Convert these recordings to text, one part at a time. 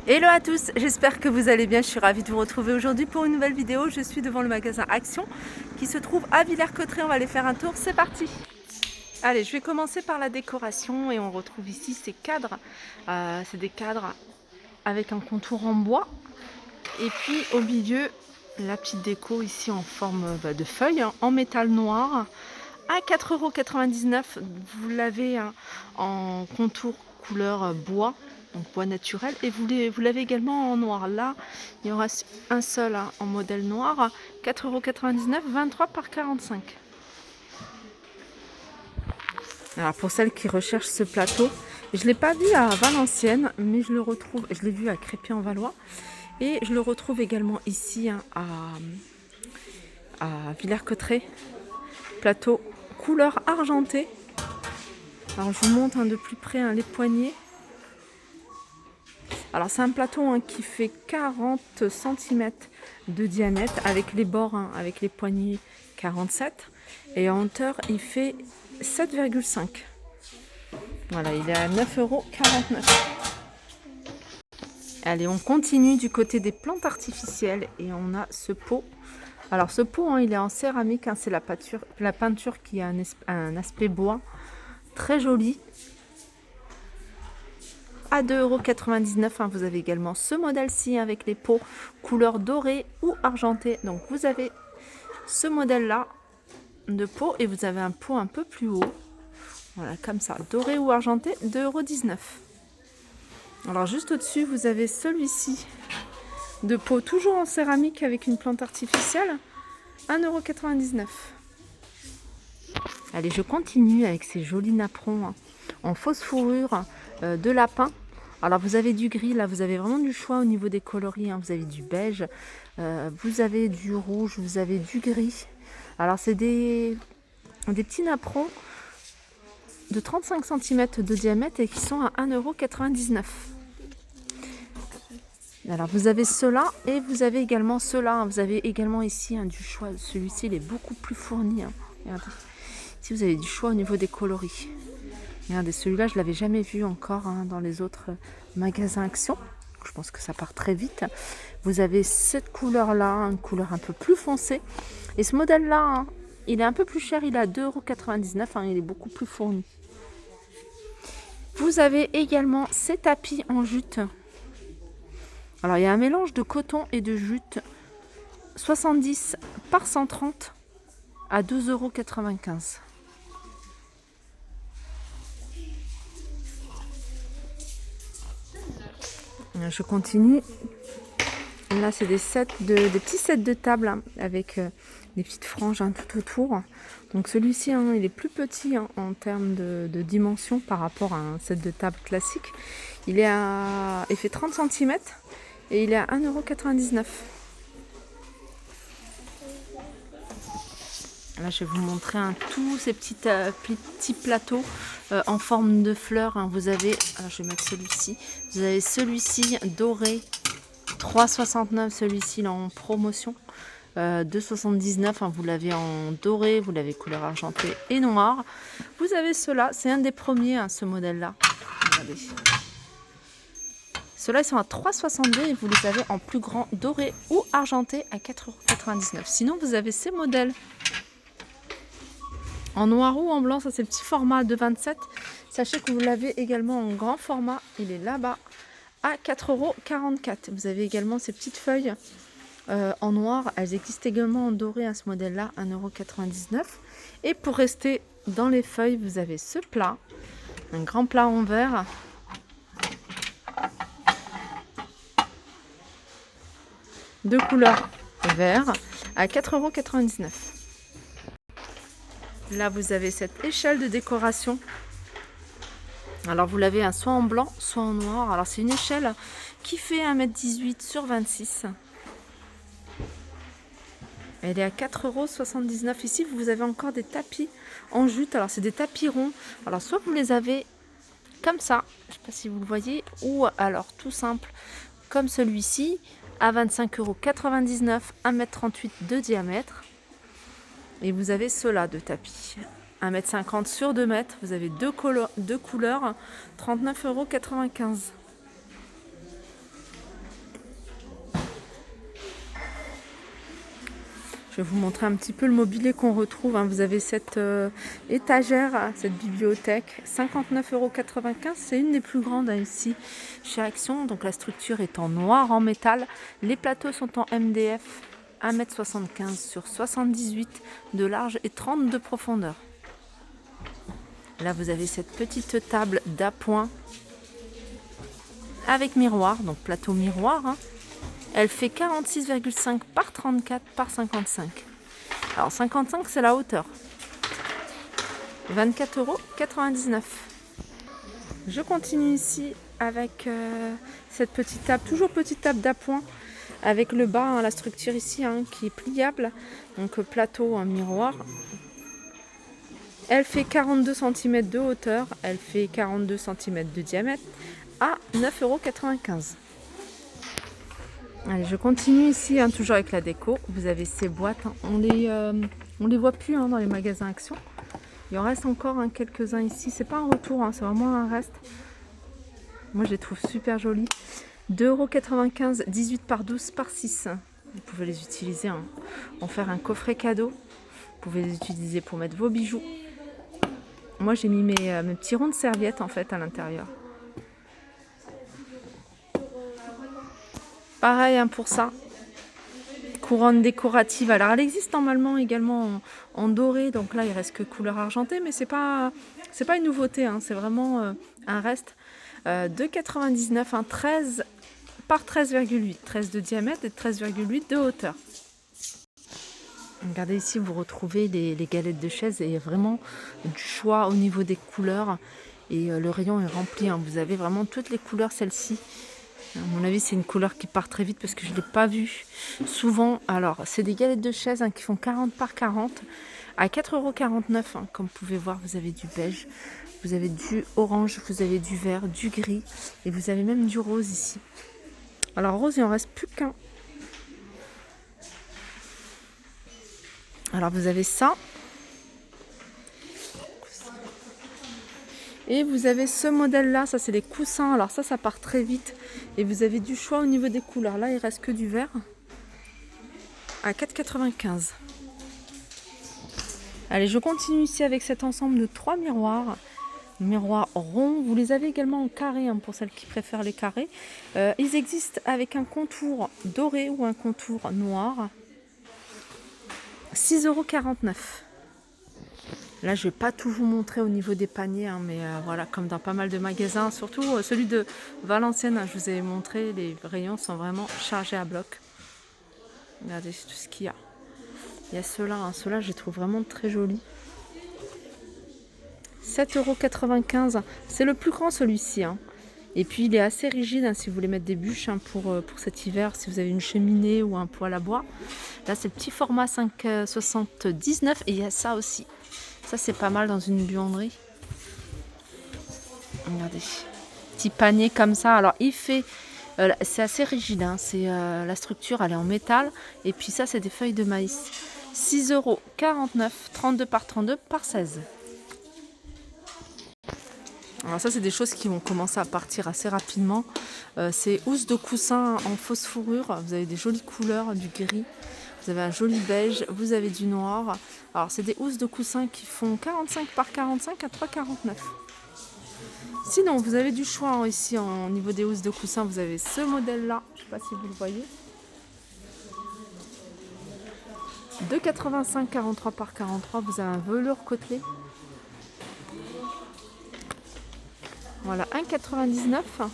Hello à tous, j'espère que vous allez bien, je suis ravie de vous retrouver aujourd'hui pour une nouvelle vidéo. Je suis devant le magasin Action qui se trouve à Villers-Cotterêts, on va aller faire un tour, c'est parti. Allez, je vais commencer par la décoration et on retrouve ici ces cadres. C'est des cadres avec un contour en bois et puis au milieu la petite déco ici en forme de feuille en métal noir à 4,99 €. Vous l'avez en contour couleur bois, donc bois naturel, et vous l'avez également en noir. Là, il y aura un seul en modèle noir, 4,99 €, 23 par 45. Alors pour celles qui recherchent ce plateau, je ne l'ai pas vu à Valenciennes, mais je le retrouve, je l'ai vu à Crépy-en-Valois, et je le retrouve également ici à Villers-Cotterêts, plateau couleur argentée. Alors je vous montre de plus près les poignets. Alors c'est un plateau qui fait 40 cm de diamètre avec les bords, avec les poignées 47, et en hauteur il fait 7,5 €. Voilà, il est à 9,49 €. Allez, on continue du côté des plantes artificielles et on a ce pot. Alors ce pot, il est en céramique, c'est la peinture qui a un aspect bois, très joli. À 2,99 €. Vous avez également ce modèle-ci avec les pots couleur dorée ou argentée. Donc vous avez ce modèle-là de pot et vous avez un pot un peu plus haut. Voilà, comme ça, doré ou argenté, 2,19 €. Alors juste au-dessus, vous avez celui-ci de pot, toujours en céramique avec une plante artificielle, 1,99 €. Allez, je continue avec ces jolis napperons en fausse fourrure de lapin. Alors vous avez du gris, là vous avez vraiment du choix au niveau des coloris, vous avez du beige, vous avez du rouge, vous avez du gris. Alors c'est des petits napperons de 35 cm de diamètre et qui sont à 1,99 €. Alors vous avez ceux-là et vous avez également ceux-là. Vous avez également ici du choix. Celui-ci il est beaucoup plus fourni. Regardez. Ici vous avez du choix au niveau des coloris. Regardez, celui-là je ne l'avais jamais vu encore dans les autres magasins Action. Je pense que ça part très vite. Vous avez cette couleur-là, une couleur un peu plus foncée. Et ce modèle-là, il est un peu plus cher, il est à 2,99 €. Il est beaucoup plus fourni. Vous avez également ces tapis en jute. Alors il y a un mélange de coton et de jute, 70 par 130 à 2,95 €. Je continue. Là, c'est des petits sets de table avec des petites franges tout autour. Donc celui-ci, il est plus petit en termes de dimension par rapport à un set de table classique. Il fait 30 cm et il est à 1,99 €. Là, je vais vous montrer tous ces petits plateaux en forme de fleurs. Vous avez, alors je vais mettre celui-ci. Vous avez celui-ci doré, 3,69 €. Celui-ci en promotion, 2,79 €. Vous l'avez en doré, vous l'avez couleur argentée et noire. Vous avez ceux-là, c'est un des premiers, ce modèle-là. Regardez. Ceux-là, ils sont à 3,62 € et vous les avez en plus grand doré ou argenté à 4,99 €. Sinon, vous avez ces modèles en noir ou en blanc, ça c'est le petit format de 27. Sachez que vous l'avez également en grand format, il est là-bas à 4,44 €. Vous avez également ces petites feuilles en noir, elles existent également en doré ce modèle-là, 1,99 €. Et pour rester dans les feuilles, vous avez ce plat, un grand plat en verre. De couleur vert à 4,99 €. Là, vous avez cette échelle de décoration. Alors, vous l'avez soit en blanc, soit en noir. Alors, c'est une échelle qui fait 1,18 m sur 26. Elle est à 4,79 €. Ici, vous avez encore des tapis en jute. Alors, c'est des tapis ronds. Alors, soit vous les avez comme ça, je ne sais pas si vous le voyez, ou alors tout simple, comme celui-ci, à 25,99 €, 1,38 m de diamètre. Et vous avez ceux-là de tapis, 1,50 m sur 2 mètres. Vous avez deux couleurs, 39,95 €. Je vais vous montrer un petit peu le mobilier qu'on retrouve. Vous avez cette étagère, cette bibliothèque, 59,95 €. C'est une des plus grandes ici chez Action. Donc la structure est en noir, en métal. Les plateaux sont en MDF, 1,75 m sur 78 de large et 30 de profondeur. Là, vous avez cette petite table d'appoint avec miroir, donc plateau miroir. Elle fait 46,5 par 34 par 55. Alors 55, c'est la hauteur. 24,99 €. Je continue ici avec cette petite table, toujours petite table d'appoint, avec le bas, la structure ici qui est pliable. Donc plateau, un miroir. Elle fait 42 cm de hauteur, elle fait 42 cm de diamètre à 9,95 €. Allez, je continue ici, toujours avec la déco. Vous avez ces boîtes, on les voit plus dans les magasins Action. Il en reste encore quelques-uns ici. C'est pas un retour, c'est vraiment un reste. Moi, je les trouve super jolies. 2,95 €, 18 par 12 par 6. Vous pouvez les utiliser, en faire un coffret cadeau. Vous pouvez les utiliser pour mettre vos bijoux. Moi, j'ai mis mes petits ronds de serviettes à l'intérieur. Pareil pour ça, couronne décorative. Alors elle existe normalement également en doré, donc là il reste que couleur argentée, mais c'est pas une nouveauté, c'est vraiment un reste. 2,99 €, 13 par 13,8, 13 de diamètre et 13,8 de hauteur. Regardez ici, vous retrouvez les galettes de chaises et vraiment du choix au niveau des couleurs, et le rayon est rempli. Vous avez vraiment toutes les couleurs, celle-ci. À mon avis, c'est une couleur qui part très vite parce que je ne l'ai pas vue souvent. Alors, c'est des galettes de chaises qui font 40 par 40 à 4,49 €. Comme vous pouvez voir, vous avez du beige, vous avez du orange, vous avez du vert, du gris et vous avez même du rose ici. Alors, rose, il en reste plus qu'un. Alors, vous avez ça. Et vous avez ce modèle-là, ça c'est les coussins. Alors ça part très vite. Et vous avez du choix au niveau des couleurs. Là, il reste que du vert à 4,95 €. Allez, je continue ici avec cet ensemble de 3 miroirs. Miroirs ronds. Vous les avez également en carré, pour celles qui préfèrent les carrés. Ils existent avec un contour doré ou un contour noir. 6,49 €. Là, je ne vais pas tout vous montrer au niveau des paniers, mais voilà, comme dans pas mal de magasins, surtout celui de Valenciennes, je vous ai montré, les rayons sont vraiment chargés à bloc. Regardez tout ce qu'il y a. Il y a ceux-là, ceux-là, je les trouve vraiment très jolis. 7,95 €, c'est le plus grand celui-ci. Et puis il est assez rigide si vous voulez mettre des bûches pour cet hiver, si vous avez une cheminée ou un poêle à bois. Là, c'est le petit format 5,79 € et il y a ça aussi. Ça, c'est pas mal dans une buanderie. Regardez. Petit panier comme ça. Alors, il fait... c'est assez rigide. La structure, elle est en métal. Et puis ça, c'est des feuilles de maïs. 6,49 €, 32 par 32 par 16. Alors ça, c'est des choses qui vont commencer à partir assez rapidement. C'est housse de coussin en fausse fourrure. Vous avez des jolies couleurs, du gris. Vous avez un joli beige, vous avez du noir. Alors, c'est des housses de coussins qui font 45 par 45 à 3,49 €. Sinon, vous avez du choix ici au niveau des housses de coussins. Vous avez ce modèle-là, je ne sais pas si vous le voyez. 2,85 €, 43 par 43. Vous avez un velours côtelé. Voilà, 1,99 €.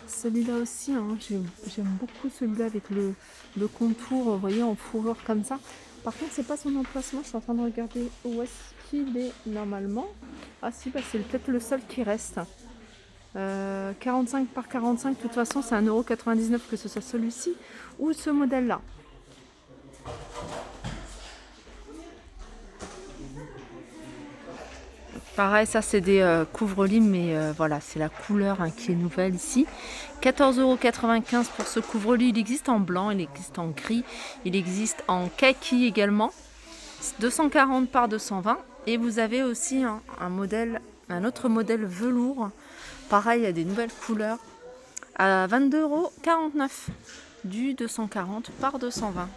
Celui-là aussi, j'aime beaucoup celui-là avec le contour, vous voyez, en fourrure comme ça. Par contre, c'est pas son emplacement, je suis en train de regarder où est-ce qu'il est normalement. Ah si, c'est peut-être le seul qui reste. 45 par 45, de toute façon, c'est 1,99 € que ce soit celui-ci ou ce modèle-là. Pareil, ça c'est des couvre-lit, mais voilà, c'est la couleur qui est nouvelle ici. 14,95 € pour ce couvre-lit. Il existe en blanc, il existe en gris, il existe en kaki également. 240 par 220. Et vous avez aussi un autre modèle velours. Pareil, il y a des nouvelles couleurs. À 22,49 €. du 240 par 220.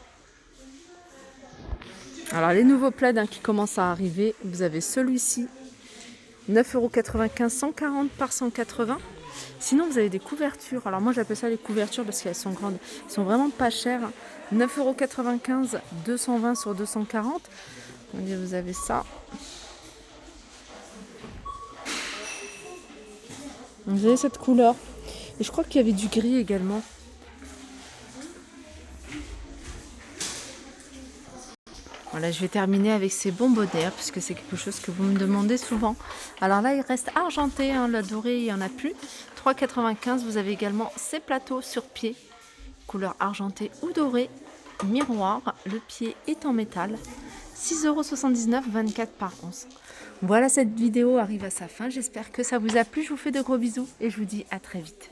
Alors les nouveaux plaids qui commencent à arriver, vous avez celui-ci, 9,95 €, 140 par 180. Sinon vous avez des couvertures, alors moi j'appelle ça les couvertures parce qu'elles sont grandes, elles sont vraiment pas chères, 9,95 €, 220 sur 240. Donc, vous avez ça. Vous avez cette couleur. Et je crois qu'il y avait du gris également. Voilà, je vais terminer avec ces bonbonnières puisque c'est quelque chose que vous me demandez souvent. Alors là, il reste argenté, la dorée, il n'y en a plus. 3,95 €. Vous avez également ces plateaux sur pied, couleur argentée ou dorée, miroir. Le pied est en métal. 6,79 €, 24 par 11. Voilà, cette vidéo arrive à sa fin. J'espère que ça vous a plu. Je vous fais de gros bisous et je vous dis à très vite.